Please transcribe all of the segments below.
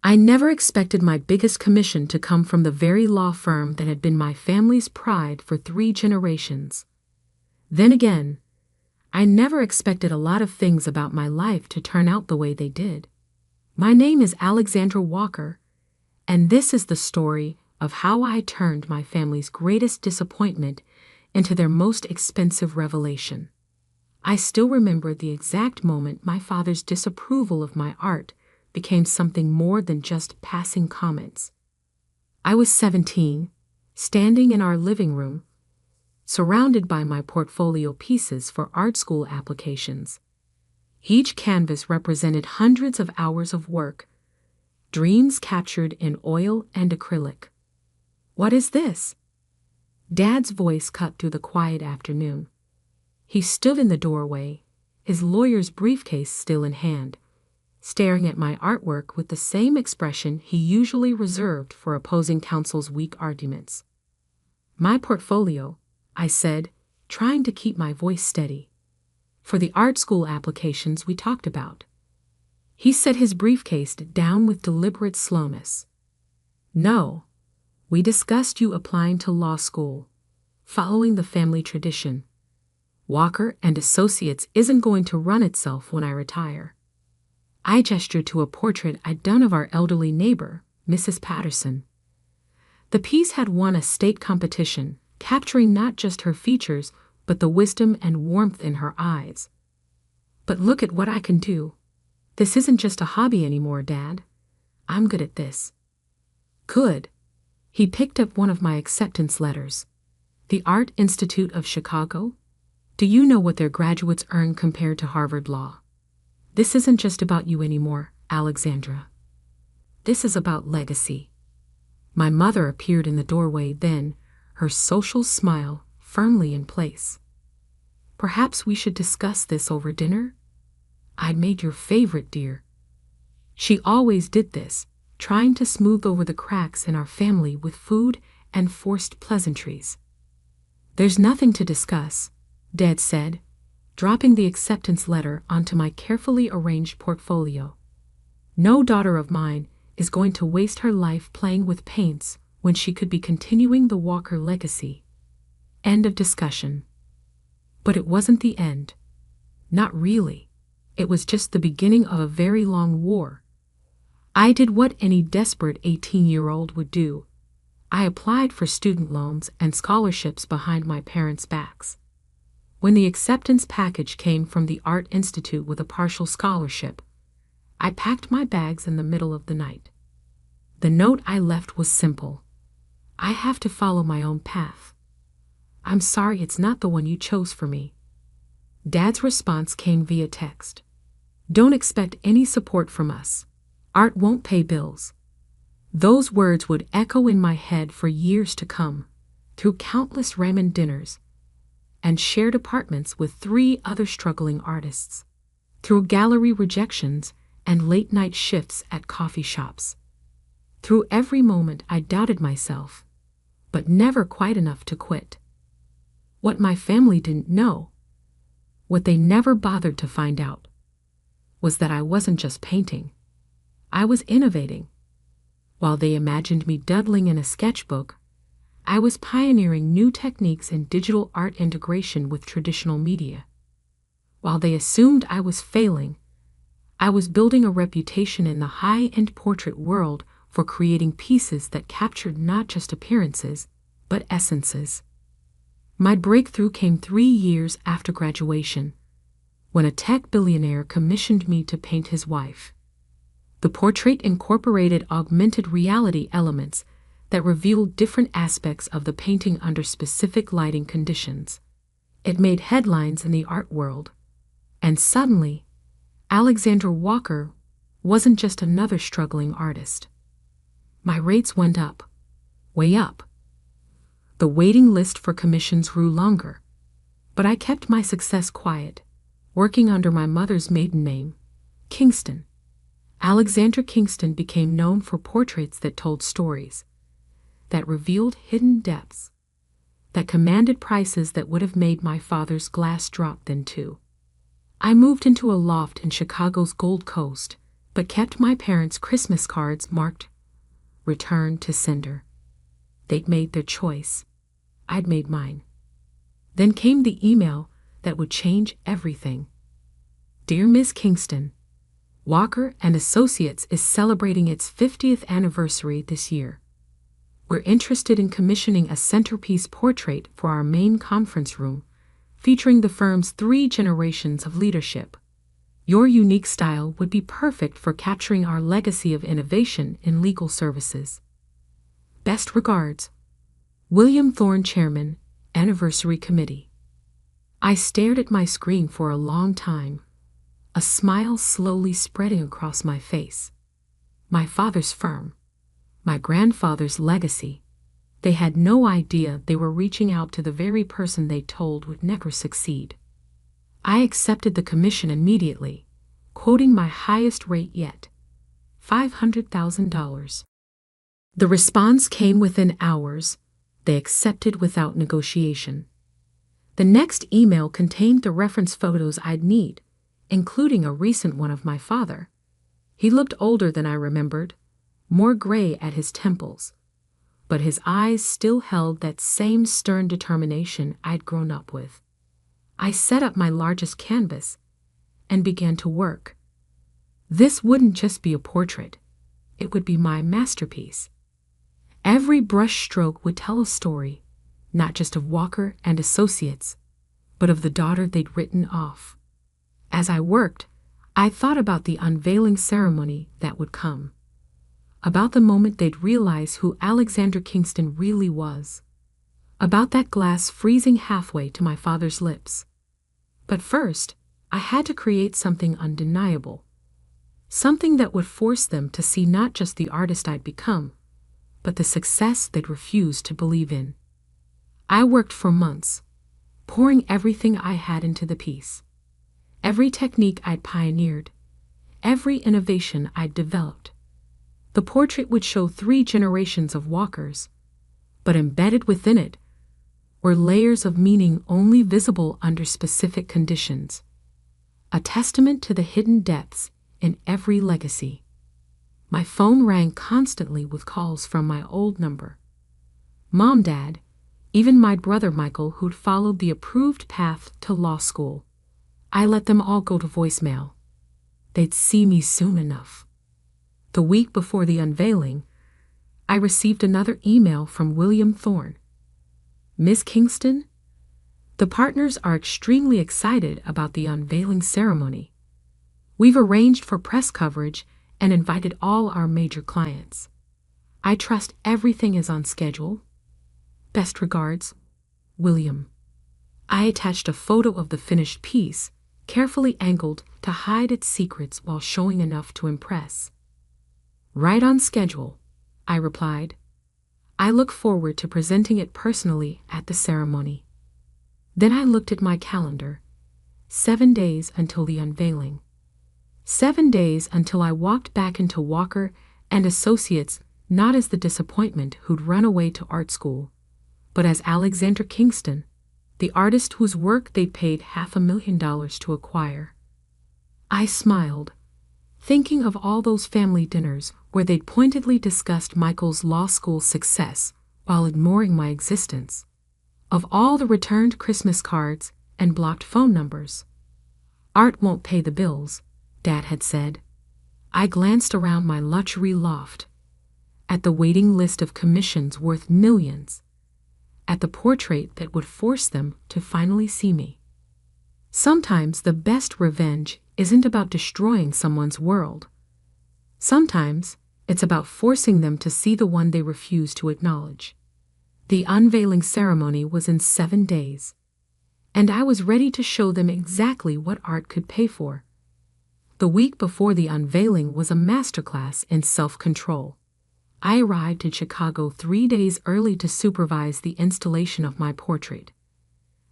I never expected my biggest commission to come from the very law firm that had been my family's pride for 3 generations. Then again, I never expected a lot of things about my life to turn out the way they did. My name is Alexandra Walker, and this is the story of how I turned my family's greatest disappointment into their most expensive revelation. I still remember the exact moment my father's disapproval of my art became something more than just passing comments. I was 17, standing in our living room, surrounded by my portfolio pieces for art school applications. Each canvas represented hundreds of hours of work, dreams captured in oil and acrylic. "What is this?" Dad's voice cut through the quiet afternoon. He stood in the doorway, his lawyer's briefcase still in hand, staring at my artwork with the same expression he usually reserved for opposing counsel's weak arguments. "My portfolio," I said, trying to keep my voice steady, "for the art school applications we talked about." He set his briefcase down with deliberate slowness. "No, we discussed you applying to law school, following the family tradition. Walker and Associates isn't going to run itself when I retire." I gestured to a portrait I'd done of our elderly neighbor, Mrs. Patterson. The piece had won a state competition, capturing not just her features, but the wisdom and warmth in her eyes. "But look at what I can do. This isn't just a hobby anymore, Dad. I'm good at this." "Good." He picked up one of my acceptance letters. "The Art Institute of Chicago? Do you know what their graduates earn compared to Harvard Law? This isn't just about you anymore, Alexandra. This is about legacy." My mother appeared in the doorway then, her social smile firmly in place. "Perhaps we should discuss this over dinner? I made your favorite, dear." She always did this, trying to smooth over the cracks in our family with food and forced pleasantries. "There's nothing to discuss," Dad said, dropping the acceptance letter onto my carefully arranged portfolio. "No daughter of mine is going to waste her life playing with paints when she could be continuing the Walker legacy." End of discussion. But it wasn't the end. Not really. It was just the beginning of a very long war. I did what any desperate 18-year-old would do. I applied for student loans and scholarships behind my parents' backs. When the acceptance package came from the Art Institute with a partial scholarship, I packed my bags in the middle of the night. The note I left was simple. "I have to follow my own path. I'm sorry it's not the one you chose for me." Dad's response came via text. "Don't expect any support from us. Art won't pay bills." Those words would echo in my head for years to come, through countless ramen dinners and shared apartments with 3 other struggling artists, through gallery rejections and late-night shifts at coffee shops. Through every moment I doubted myself, but never quite enough to quit. What my family didn't know, what they never bothered to find out, was that I wasn't just painting. I was innovating. While they imagined me doodling in a sketchbook, I was pioneering new techniques in digital art integration with traditional media. While they assumed I was failing, I was building a reputation in the high-end portrait world for creating pieces that captured not just appearances, but essences. My breakthrough came 3 years after graduation, when a tech billionaire commissioned me to paint his wife. The portrait incorporated augmented reality elements that revealed different aspects of the painting under specific lighting conditions. It made headlines in the art world, and suddenly, Alexandra Walker wasn't just another struggling artist. My rates went up, way up. The waiting list for commissions grew longer, but I kept my success quiet, working under my mother's maiden name, Kingston. Alexandra Kingston became known for portraits that told stories, that revealed hidden depths, that commanded prices that would have made my father's glass drop then too. I moved into a loft in Chicago's Gold Coast, but kept my parents' Christmas cards marked "Return to Sender." They'd made their choice. I'd made mine. Then came the email that would change everything. "Dear Miss Kingston, Walker and Associates is celebrating its 50th anniversary this year. We're interested in commissioning a centerpiece portrait for our main conference room, featuring the firm's 3 generations of leadership. Your unique style would be perfect for capturing our legacy of innovation in legal services. Best regards, William Thorne, Chairman, Anniversary Committee." I stared at my screen for a long time, a smile slowly spreading across my face. My father's firm, my grandfather's legacy. They had no idea they were reaching out to the very person they told would never succeed. I accepted the commission immediately, quoting my highest rate yet, $500,000. The response came within hours. They accepted without negotiation. The next email contained the reference photos I'd need, including a recent one of my father. He looked older than I remembered, more gray at his temples, but his eyes still held that same stern determination I'd grown up with. I set up my largest canvas and began to work. This wouldn't just be a portrait. It would be my masterpiece. Every brush stroke would tell a story, not just of Walker and Associates, but of the daughter they'd written off. As I worked, I thought about the unveiling ceremony that would come, about the moment they'd realize who Alexander Kingston really was, about that glass freezing halfway to my father's lips. But first, I had to create something undeniable, something that would force them to see not just the artist I'd become, but the success they'd refused to believe in. I worked for months, pouring everything I had into the piece. Every technique I'd pioneered, every innovation I'd developed. The portrait would show 3 generations of Walkers, but embedded within it were layers of meaning only visible under specific conditions, a testament to the hidden depths in every legacy. My phone rang constantly with calls from my old number. Mom, Dad, even my brother Michael, who'd followed the approved path to law school. I let them all go to voicemail. They'd see me soon enough. The week before the unveiling, I received another email from William Thorne. "Miss Kingston, the partners are extremely excited about the unveiling ceremony. We've arranged for press coverage and invited all our major clients. I trust everything is on schedule. Best regards, William." I attached a photo of the finished piece, carefully angled to hide its secrets while showing enough to impress. "Right on schedule," I replied. "I look forward to presenting it personally at the ceremony." Then I looked at my calendar. 7 days until the unveiling. 7 days until I walked back into Walker and Associates, not as the disappointment who'd run away to art school, but as Alexander Kingston, the artist whose work they'd paid $500,000 to acquire. I smiled, thinking of all those family dinners where they'd pointedly discussed Michael's law school success while ignoring my existence, of all the returned Christmas cards and blocked phone numbers. "Art won't pay the bills," Dad had said. I glanced around my luxury loft, at the waiting list of commissions worth millions, at the portrait that would force them to finally see me. Sometimes the best revenge isn't about destroying someone's world. Sometimes it's about forcing them to see the one they refuse to acknowledge. The unveiling ceremony was in 7 days, and I was ready to show them exactly what art could pay for. The week before the unveiling was a masterclass in self-control. I arrived in Chicago 3 days early to supervise the installation of my portrait.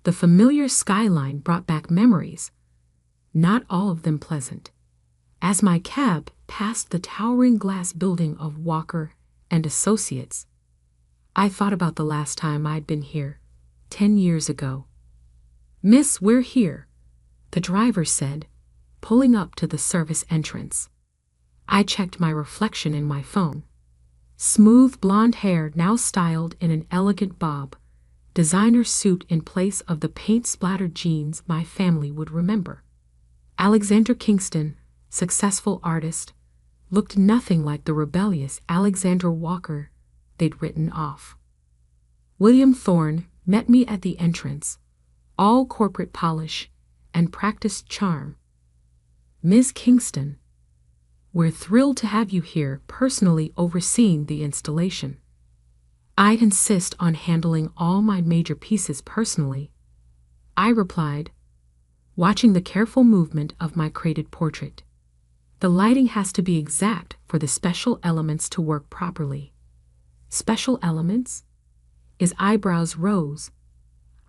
The familiar skyline brought back memories, not all of them pleasant. As my cab passed the towering glass building of Walker and Associates, I thought about the last time I'd been here, 10 years ago. "Miss, we're here," the driver said, pulling up to the service entrance. I checked my reflection in my phone. Smooth blonde hair now styled in an elegant bob, designer suit in place of the paint-splattered jeans my family would remember. Alexander Kingston, successful artist, looked nothing like the rebellious Alexander Walker they'd written off. William Thorne met me at the entrance, all corporate polish and practiced charm. "Ms. Kingston, we're thrilled to have you here personally overseeing the installation. I'd insist on handling all my major pieces personally," I replied, watching the careful movement of my crated portrait. "The lighting has to be exact for the special elements to work properly." "Special elements?" His eyebrows rose.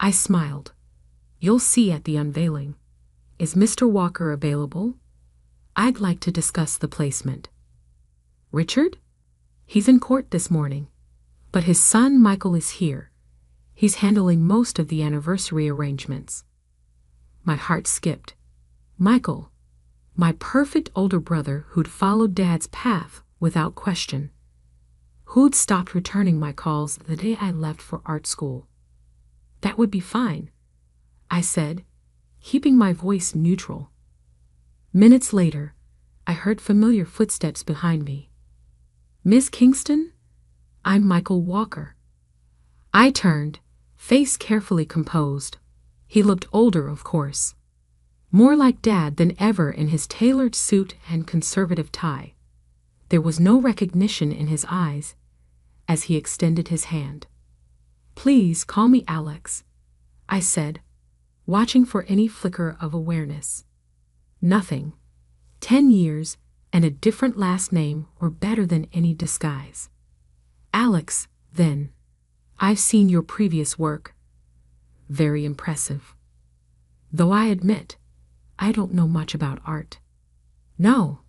I smiled. "You'll see at the unveiling. Is Mr. Walker available? I'd like to discuss the placement." "Richard? He's in court this morning. But his son Michael is here. He's handling most of the anniversary arrangements." My heart skipped. Michael, my perfect older brother who'd followed Dad's path without question. Who'd stopped returning my calls the day I left for art school. "That would be fine," I said, keeping my voice neutral. Minutes later, I heard familiar footsteps behind me. "Miss Kingston? I'm Michael Walker." I turned, face carefully composed. He looked older, of course. More like Dad than ever in his tailored suit and conservative tie. There was no recognition in his eyes as he extended his hand. "Please call me Alex," I said, watching for any flicker of awareness. Nothing. 10 years and a different last name were better than any disguise. "Alex, then. I've seen your previous work. Very impressive. Though I admit, I don't know much about art." "No."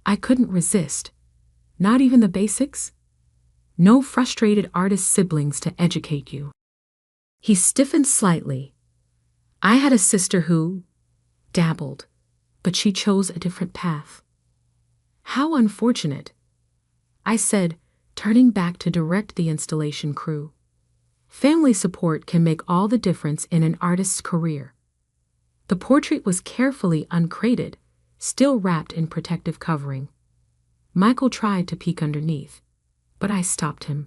I couldn't resist. "Not even the basics? No frustrated artist siblings to educate you." He stiffened slightly. "I had a sister who dabbled, but she chose a different path." "How unfortunate," I said, turning back to direct the installation crew. Family support can make all the difference in an artist's career. The portrait was carefully uncrated, still wrapped in protective covering. Michael tried to peek underneath, but I stopped him.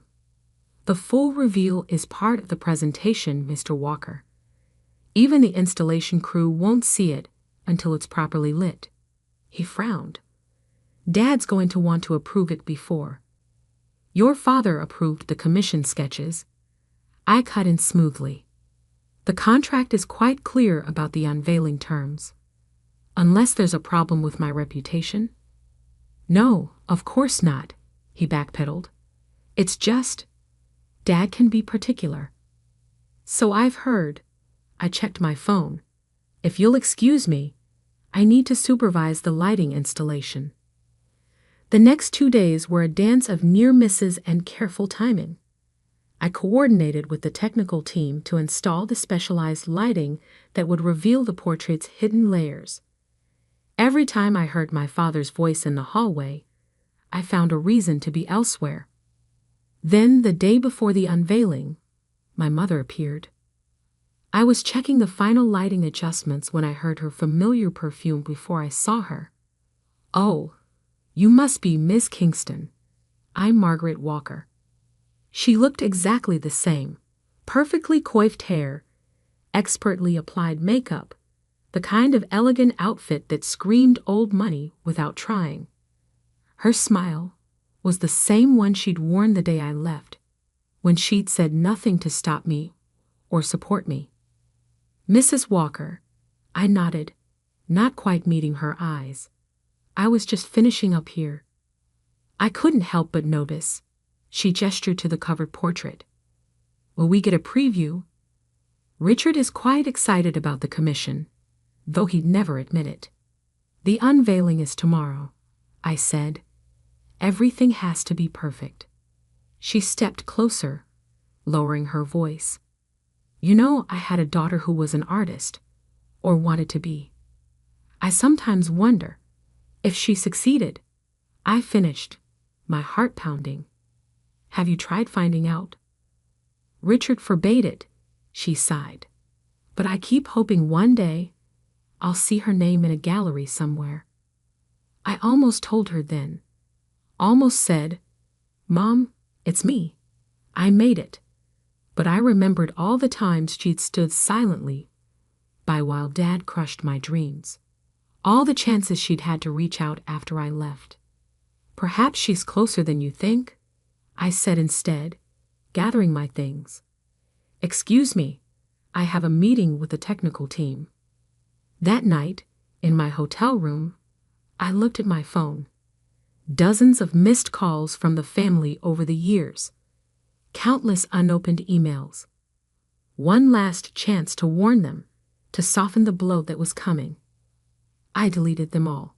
"The full reveal is part of the presentation, Mr. Walker. Even the installation crew won't see it until it's properly lit." He frowned. "Dad's going to want to approve it before. Your father approved the commission sketches." I cut in smoothly. "The contract is quite clear about the unveiling terms. Unless there's a problem with my reputation." "No, of course not," he backpedaled. "It's just, Dad can be particular." "So I've heard." I checked my phone. "If you'll excuse me, I need to supervise the lighting installation." The next 2 days were a dance of near misses and careful timing. I coordinated with the technical team to install the specialized lighting that would reveal the portrait's hidden layers. Every time I heard my father's voice in the hallway, I found a reason to be elsewhere. Then, the day before the unveiling, my mother appeared. I was checking the final lighting adjustments when I heard her familiar perfume before I saw her. "Oh, you must be Miss Kingston. I'm Margaret Walker." She looked exactly the same, perfectly coiffed hair, expertly applied makeup, the kind of elegant outfit that screamed old money without trying. Her smile was the same one she'd worn the day I left, when she'd said nothing to stop me or support me. "Mrs. Walker," I nodded, not quite meeting her eyes. "I was just finishing up here." I couldn't help but notice. She gestured to the covered portrait. "Will we get a preview?" "Richard is quite excited about the commission, though he'd never admit it." "The unveiling is tomorrow," I said. "Everything has to be perfect." She stepped closer, lowering her voice. "You know, I had a daughter who was an artist, or wanted to be. I sometimes wonder if she succeeded. I finished, my heart pounding. Have you tried finding out? Richard forbade it, she sighed. But I keep hoping one day I'll see her name in a gallery somewhere. I almost told her then. Almost said, Mom, it's me. I made it. But I remembered all the times she'd stood silently by while Dad crushed my dreams. All the chances she'd had to reach out after I left. Perhaps she's closer than you think, I said instead, gathering my things. Excuse me, I have a meeting with the technical team. That night, in my hotel room, I looked at my phone. Dozens of missed calls from the family over the years. Countless unopened emails. One last chance to warn them, to soften the blow that was coming. I deleted them all.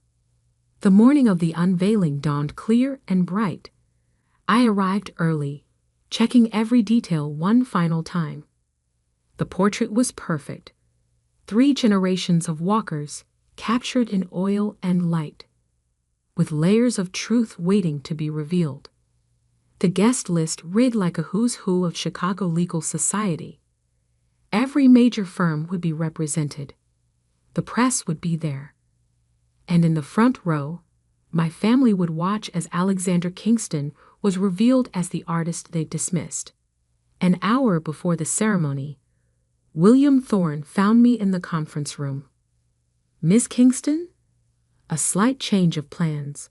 The morning of the unveiling dawned clear and bright. I arrived early, checking every detail one final time. The portrait was perfect. 3 generations of Walkers captured in oil and light, with layers of truth waiting to be revealed. The guest list read like a who's who of Chicago legal society. Every major firm would be represented. The press would be there. And in the front row, my family would watch as Alexander Kingston was revealed as the artist they'd dismissed. An hour before the ceremony, William Thorne found me in the conference room. Miss Kingston? A slight change of plans.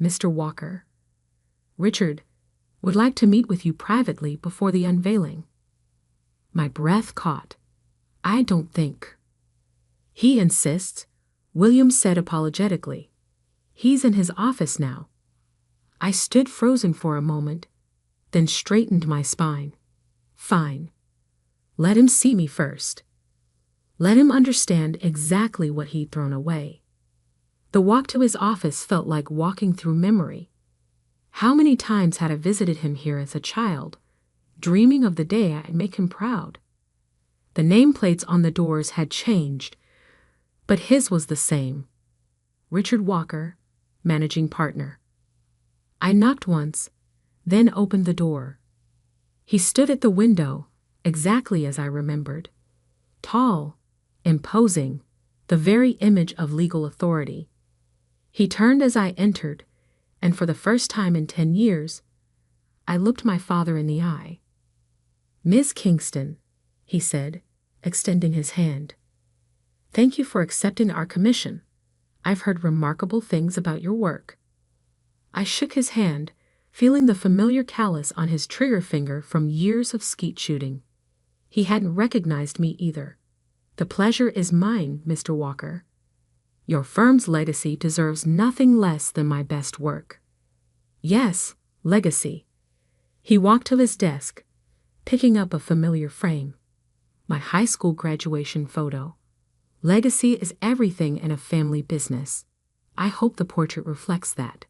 Mr. Walker. Richard would like to meet with you privately before the unveiling. My breath caught. I don't think. He insists, William said apologetically. He's in his office now. I stood frozen for a moment, then straightened my spine. Fine. Let him see me first. Let him understand exactly what he'd thrown away. The walk to his office felt like walking through memory. How many times had I visited him here as a child, dreaming of the day I'd make him proud? The nameplates on the doors had changed, but his was the same. Richard Walker, managing partner. I knocked once, then opened the door. He stood at the window, exactly as I remembered. Tall, imposing, the very image of legal authority. He turned as I entered, and for the first time in 10 years, I looked my father in the eye. Miss Kingston, he said, extending his hand. Thank you for accepting our commission. I've heard remarkable things about your work. I shook his hand, feeling the familiar callus on his trigger finger from years of skeet shooting. He hadn't recognized me either. The pleasure is mine, Mr. Walker. Your firm's legacy deserves nothing less than my best work. Yes, legacy. He walked to his desk, picking up a familiar frame. My high school graduation photo. Legacy is everything in a family business. I hope the portrait reflects that.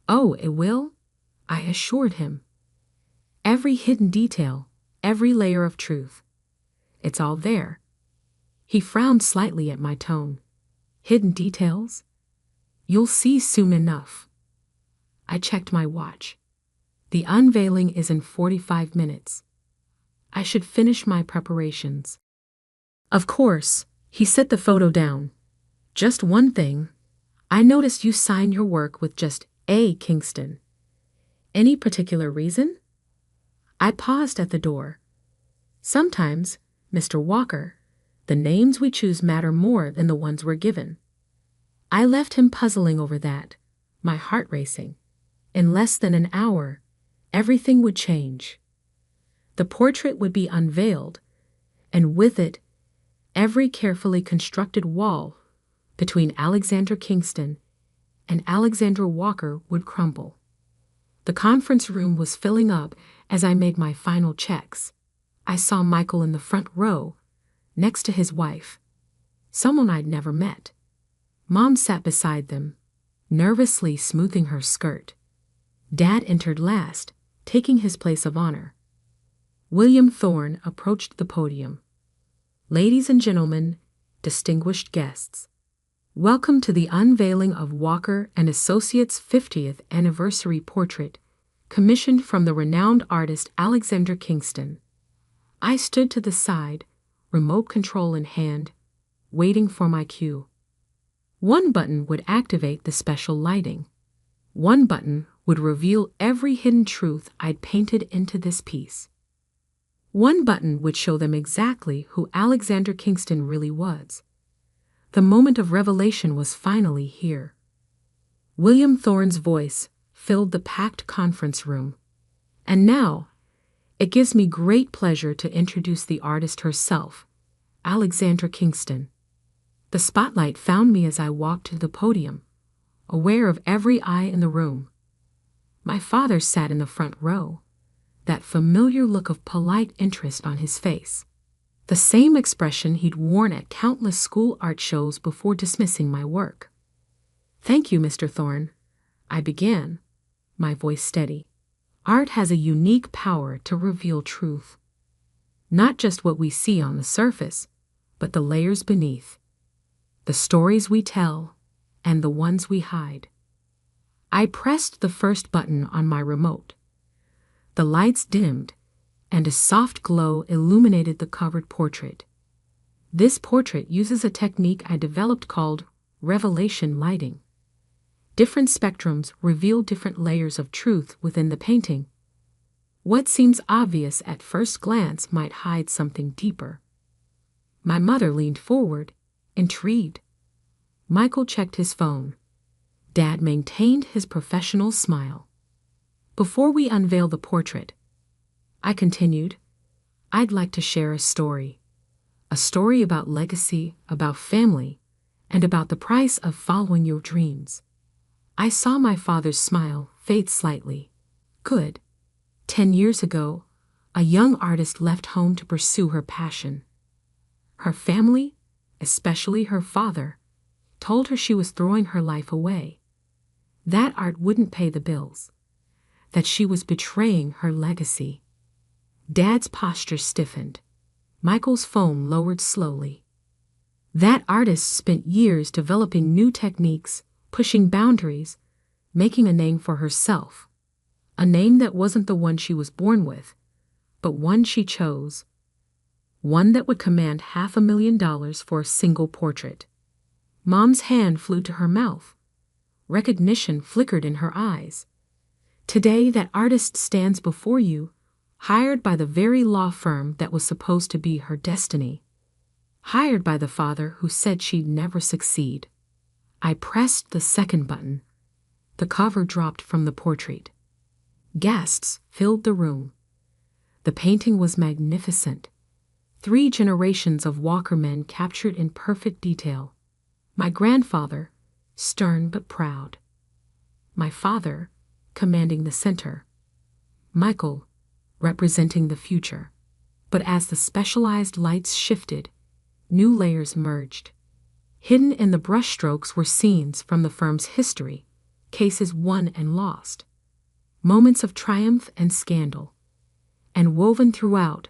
Oh, it will? I assured him. Every hidden detail, every layer of truth. It's all there. He frowned slightly at my tone. Hidden details? You'll see soon enough. I checked my watch. The unveiling is in 45 minutes. I should finish my preparations. Of course, he set the photo down. Just one thing. I noticed you sign your work with just A. Kingston. Any particular reason? I paused at the door. Sometimes, Mr. Walker, the names we choose matter more than the ones we're given. I left him puzzling over that, my heart racing. In less than an hour, everything would change. The portrait would be unveiled, and with it, every carefully constructed wall between Alexander Kingston and Alexandra Walker would crumble. The conference room was filling up as I made my final checks. I saw Michael in the front row, next to his wife, someone I'd never met. Mom sat beside them, nervously smoothing her skirt. Dad entered last, taking his place of honor. William Thorne approached the podium. Ladies and gentlemen, distinguished guests, Welcome to the unveiling of Walker and Associates' 50th anniversary portrait, commissioned from the renowned artist Alexander Kingston. I stood to the side, remote control in hand, waiting for my cue. One button would activate the special lighting. One button would reveal every hidden truth I'd painted into this piece. One button would show them exactly who Alexander Kingston really was. The moment of revelation was finally here. William Thorne's voice filled the packed conference room. And now, it gives me great pleasure to introduce the artist herself, Alexandra Kingston. The spotlight found me as I walked to the podium, aware of every eye in the room. My father sat in the front row, that familiar look of polite interest on his face. The same expression he'd worn at countless school art shows before dismissing my work. "Thank you, Mr. Thorne," I began, my voice steady. "Art has a unique power to reveal truth. Not just what we see on the surface, but the layers beneath. The stories we tell, and the ones we hide." I pressed the first button on my remote. The lights dimmed, and a soft glow illuminated the covered portrait. This portrait uses a technique I developed called revelation lighting. Different spectrums reveal different layers of truth within the painting. What seems obvious at first glance might hide something deeper. My mother leaned forward, intrigued. Michael checked his phone. Dad maintained his professional smile. Before we unveil the portrait, I continued, I'd like to share a story. A story about legacy, about family, and about the price of following your dreams. I saw my father's smile fade slightly. Good. 10 years ago, a young artist left home to pursue her passion. Her family, especially her father, told her she was throwing her life away. That art wouldn't pay the bills. That she was betraying her legacy. Dad's posture stiffened. Michael's phone lowered slowly. That artist spent years developing new techniques, pushing boundaries, making a name for herself. A name that wasn't the one she was born with, but one she chose. One that would command $500,000 for a single portrait. Mom's hand flew to her mouth. Recognition flickered in her eyes. Today, that artist stands before you, hired by the very law firm that was supposed to be her destiny. Hired by the father who said she'd never succeed. I pressed the second button. The cover dropped from the portrait. Gasps filled the room. The painting was magnificent. 3 generations of Walker men captured in perfect detail. My grandfather, stern but proud. My father, commanding the center. Michael, representing the future. But as the specialized lights shifted, new layers emerged. Hidden in the brushstrokes were scenes from the firm's history, cases won and lost, moments of triumph and scandal, and woven throughout,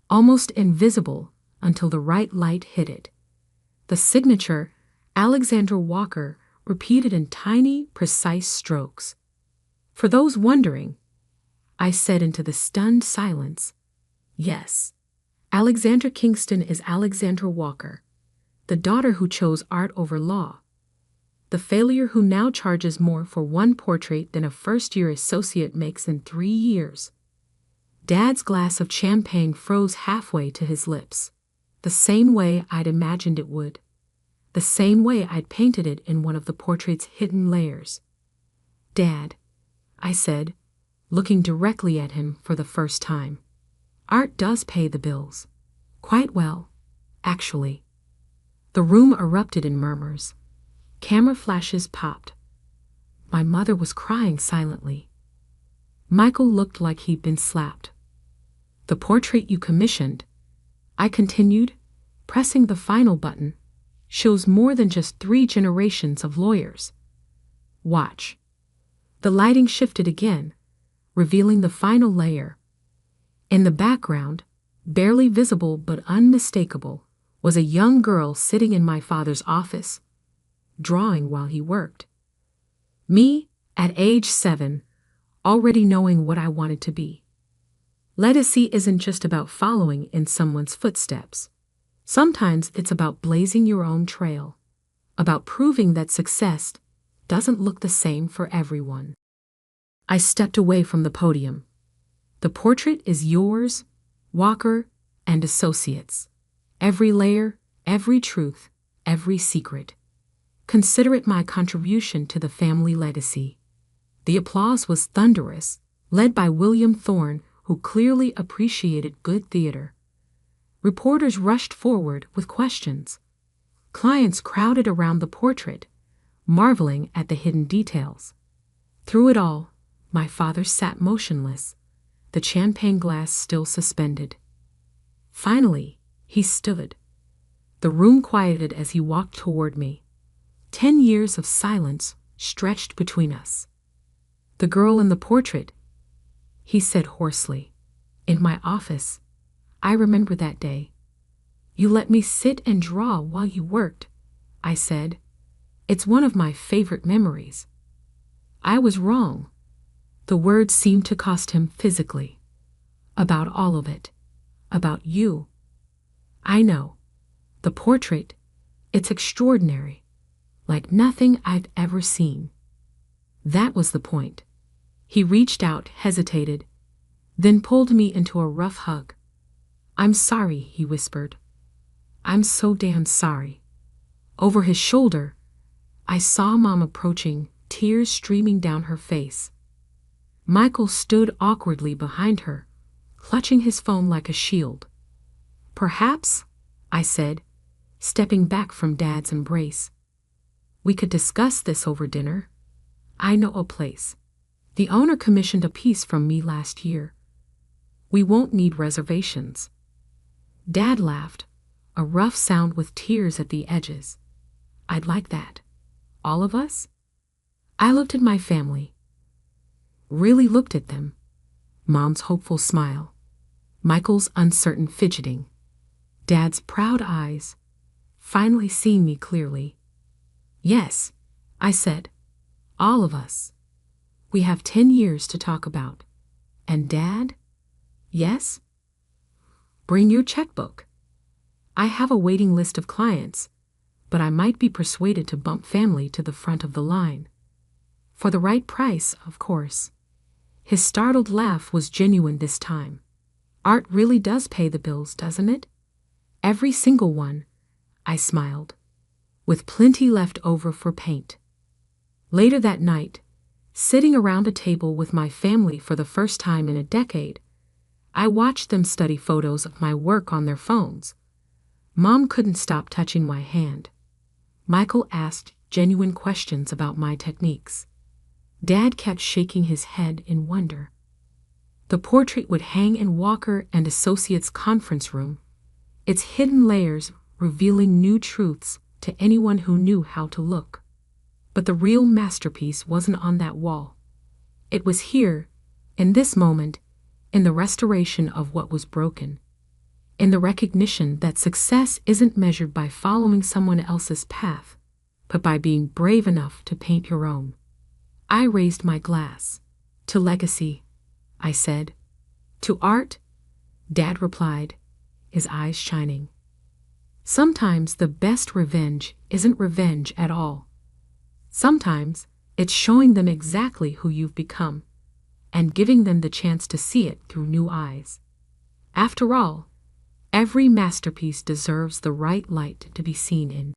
almost invisible until the right light hit it. The signature, Alexandra Walker, repeated in tiny, precise strokes. For those wondering, I said into the stunned silence, yes, Alexandra Kingston is Alexandra Walker, the daughter who chose art over law, the failure who now charges more for one portrait than a first-year associate makes in 3 years. Dad's glass of champagne froze halfway to his lips, the same way I'd imagined it would, the same way I'd painted it in one of the portrait's hidden layers. Dad, I said, looking directly at him for the first time. Art does pay the bills. Quite well, actually. The room erupted in murmurs. Camera flashes popped. My mother was crying silently. Michael looked like he'd been slapped. The portrait you commissioned, I continued, pressing the final button, shows more than just 3 generations of lawyers. Watch. The lighting shifted again, revealing the final layer. In the background, barely visible but unmistakable, was a young girl sitting in my father's office, drawing while he worked. Me, at age 7, already knowing what I wanted to be. Legacy isn't just about following in someone's footsteps. Sometimes it's about blazing your own trail, about proving that success doesn't look the same for everyone. I stepped away from the podium. The portrait is yours, Walker, and Associates. Every layer, every truth, every secret. Consider it my contribution to the family legacy. The applause was thunderous, led by William Thorne, who clearly appreciated good theater. Reporters rushed forward with questions. Clients crowded around the portrait, marveling at the hidden details. Through it all, my father sat motionless, the champagne glass still suspended. Finally, he stood. The room quieted as he walked toward me. 10 years of silence stretched between us. "The girl in the portrait," he said hoarsely. "In my office. I remember that day. You let me sit and draw while you worked," I said. "It's one of my favorite memories." I was wrong. The words seemed to cost him physically. "About all of it. About you." "I know. The portrait, it's extraordinary. Like nothing I've ever seen." That was the point. He reached out, hesitated, then pulled me into a rough hug. "I'm sorry," he whispered. "I'm so damn sorry." Over his shoulder, I saw Mom approaching, tears streaming down her face. Michael stood awkwardly behind her, clutching his phone like a shield. "Perhaps," I said, stepping back from Dad's embrace, "we could discuss this over dinner. I know a place. The owner commissioned a piece from me last year. We won't need reservations." Dad laughed, a rough sound with tears at the edges. "I'd like that. All of us?" I looked at my family. Really looked at them. Mom's hopeful smile. Michael's uncertain fidgeting. Dad's proud eyes, finally seeing me clearly. "Yes," I said. "All of us. We have 10 years to talk about. And Dad?" "Yes?" "Bring your checkbook. I have a waiting list of clients, but I might be persuaded to bump family to the front of the line. For the right price, of course." His startled laugh was genuine this time. "Art really does pay the bills, doesn't it?" "Every single one," I smiled, "with plenty left over for paint." Later that night, sitting around a table with my family for the first time in a decade, I watched them study photos of my work on their phones. Mom couldn't stop touching my hand. Michael asked genuine questions about my techniques. Dad kept shaking his head in wonder. The portrait would hang in Walker and Associates' conference room, its hidden layers revealing new truths to anyone who knew how to look. But the real masterpiece wasn't on that wall. It was here, in this moment, in the restoration of what was broken, in the recognition that success isn't measured by following someone else's path, but by being brave enough to paint your own. I raised my glass. "To legacy," I said. "To art," Dad replied, his eyes shining. Sometimes the best revenge isn't revenge at all. Sometimes it's showing them exactly who you've become and giving them the chance to see it through new eyes. After all, every masterpiece deserves the right light to be seen in.